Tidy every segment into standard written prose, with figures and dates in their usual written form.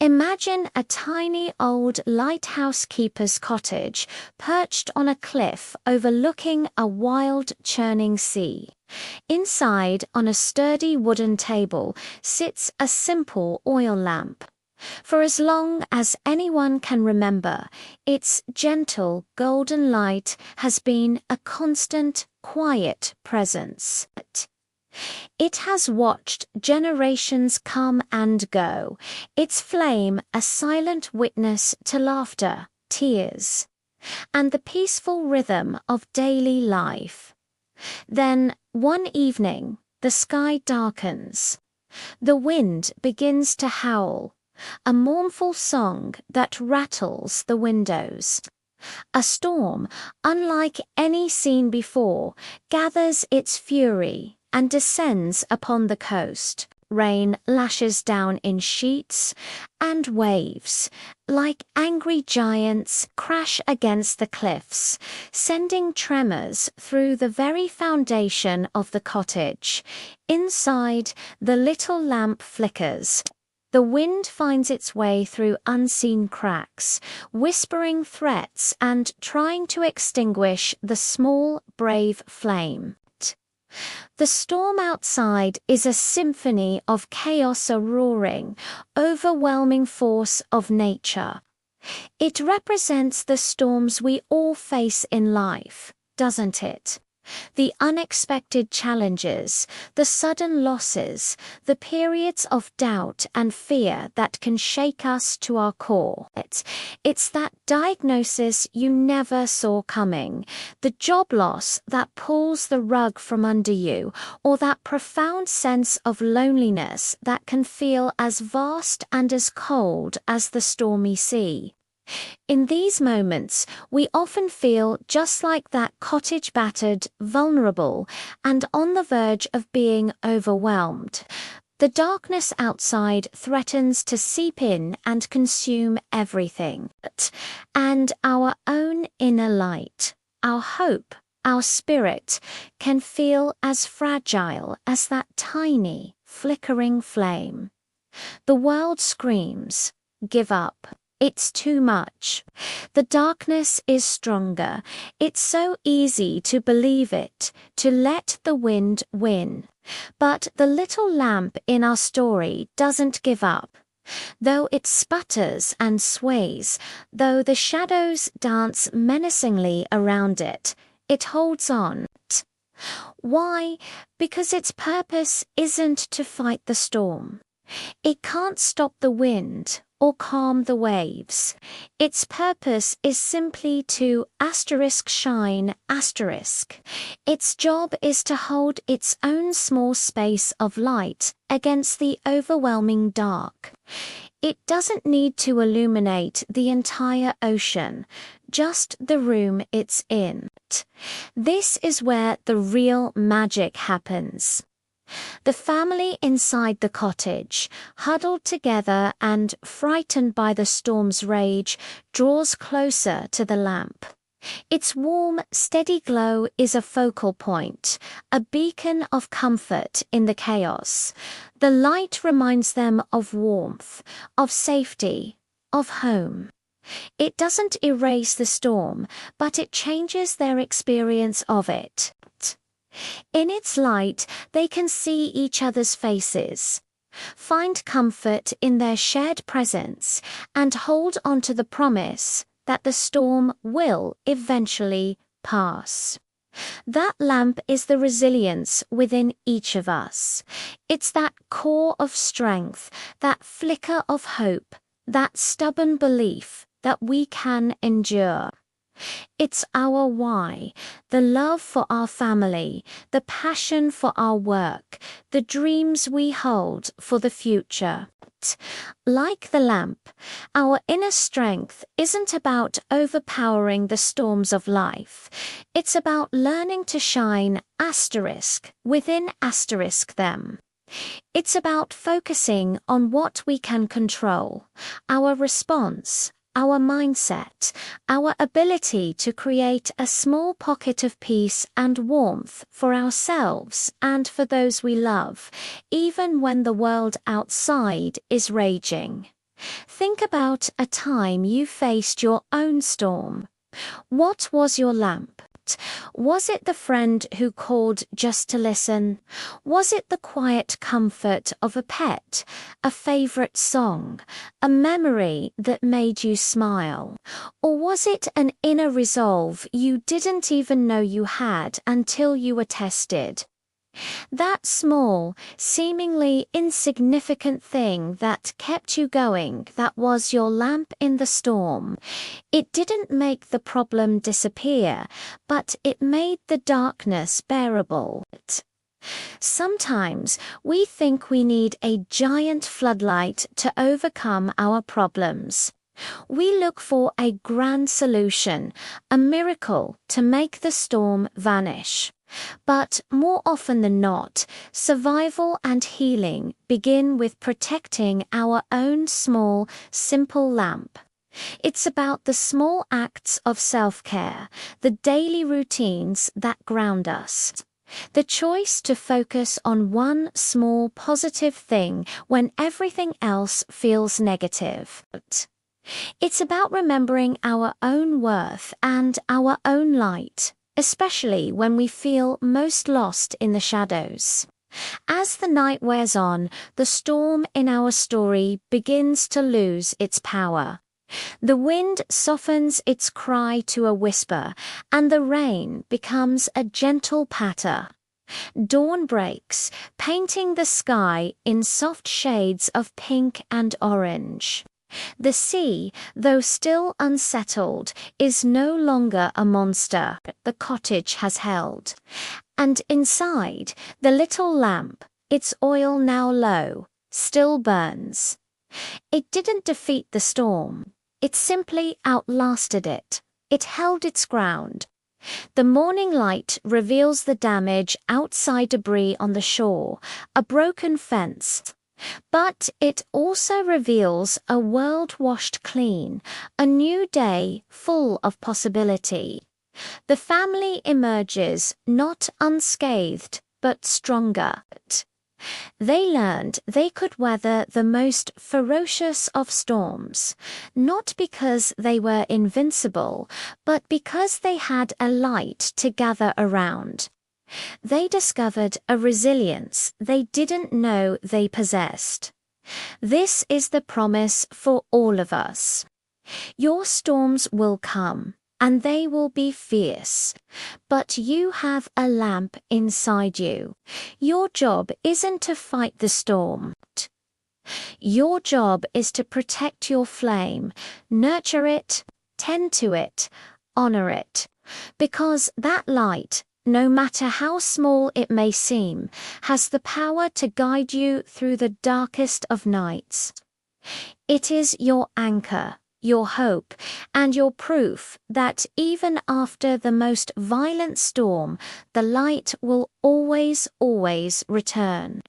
Imagine a tiny old lighthouse keeper's cottage perched on a cliff overlooking a wild, churning sea. Inside, on a sturdy wooden table, sits a simple oil lamp. For as long as anyone can remember, its gentle golden light has been a constant, quiet presence. It has watched generations come and go, its flame a silent witness to laughter, tears, and the peaceful rhythm of daily life. Then, one evening, the sky darkens. The wind begins to howl, a mournful song that rattles the windows. A storm, unlike any seen before, gathers its fury and descends upon the coast. Rain lashes down in sheets, and waves, like angry giants, crash against the cliffs, sending tremors through the very foundation of the cottage. Inside, the little lamp flickers. The wind finds its way through unseen cracks, whispering threats and trying to extinguish the small, brave flame. The storm outside is a symphony of chaos, a roaring, overwhelming force of nature. It represents the storms we all face in life, doesn't it? The unexpected challenges, the sudden losses, the periods of doubt and fear that can shake us to our core. It's that diagnosis you never saw coming, the job loss that pulls the rug from under you, or that profound sense of loneliness that can feel as vast and as cold as the stormy sea. In these moments, we often feel just like that cottage, battered, vulnerable, and on the verge of being overwhelmed. The darkness outside threatens to seep in and consume everything. And our own inner light, our hope, our spirit, can feel as fragile as that tiny, flickering flame. The world screams, "Give up. It's too much." The darkness is stronger. It's so easy to believe it, to let the wind win. But the little lamp in our story doesn't give up. Though it sputters and sways, though the shadows dance menacingly around it, it holds on. Why? Because its purpose isn't to fight the storm. It can't stop the wind or calm the waves. Its purpose is simply to shine. Its job is to hold its own small space of light against the overwhelming dark. It doesn't need to illuminate the entire ocean, just the room it's in. This is where the real magic happens. The family inside the cottage, huddled together and frightened by the storm's rage, draws closer to the lamp. Its warm, steady glow is a focal point, a beacon of comfort in the chaos. The light reminds them of warmth, of safety, of home. It doesn't erase the storm, but it changes their experience of it. In its light, they can see each other's faces, find comfort in their shared presence, and hold on to the promise that the storm will eventually pass. That lamp is the resilience within each of us. It's that core of strength, that flicker of hope, that stubborn belief that we can endure. It's our why, the love for our family, the passion for our work, the dreams we hold for the future. Like the lamp, our inner strength isn't about overpowering the storms of life. It's about learning to shine within them. It's about focusing on what we can control, our response, our mindset, our ability to create a small pocket of peace and warmth for ourselves and for those we love, even when the world outside is raging. Think about a time you faced your own storm. What was your lamp? Was it the friend who called just to listen? Was it the quiet comfort of a pet, a favorite song, a memory that made you smile? Or was it an inner resolve you didn't even know you had until you were tested? That small, seemingly insignificant thing that kept you going, that was your lamp in the storm. It didn't make the problem disappear, but it made the darkness bearable. Sometimes we think we need a giant floodlight to overcome our problems. We look for a grand solution, a miracle to make the storm vanish. But more often than not, survival and healing begin with protecting our own small, simple lamp. It's about the small acts of self-care, the daily routines that ground us. The choice to focus on one small positive thing when everything else feels negative. It's about remembering our own worth and our own light, especially when we feel most lost in the shadows. As the night wears on, the storm in our story begins to lose its power. The wind softens its cry to a whisper, and the rain becomes a gentle patter. Dawn breaks, painting the sky in soft shades of pink and orange. The sea, though still unsettled, is no longer a monster the cottage has held. And inside, the little lamp, its oil now low, still burns. It didn't defeat the storm. It simply outlasted it. It held its ground. The morning light reveals the damage, outside debris on the shore, a broken fence. But it also reveals a world washed clean, a new day full of possibility. The family emerges not unscathed, but stronger. They learned they could weather the most ferocious of storms, not because they were invincible, but because they had a light to gather around. They discovered a resilience they didn't know they possessed. This is the promise for all of us. Your storms will come, and they will be fierce. But you have a lamp inside you. Your job isn't to fight the storm. Your job is to protect your flame, nurture it, tend to it, honor it. Because that light, no matter how small it may seem, has the power to guide you through the darkest of nights. It is your anchor, your hope, and your proof that even after the most violent storm, the light will always, always return.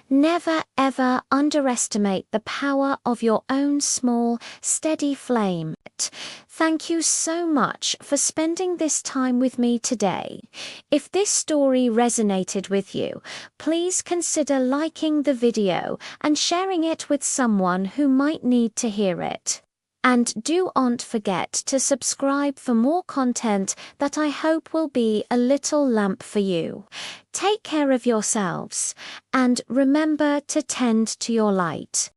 Never ever underestimate the power of your own small, steady flame. Thank you so much for spending this time with me today. If this story resonated with you, please consider liking the video and sharing it with someone who might need to hear it. And do not forget to subscribe for more content that I hope will be a little lamp for you. Take care of yourselves, and remember to tend to your light.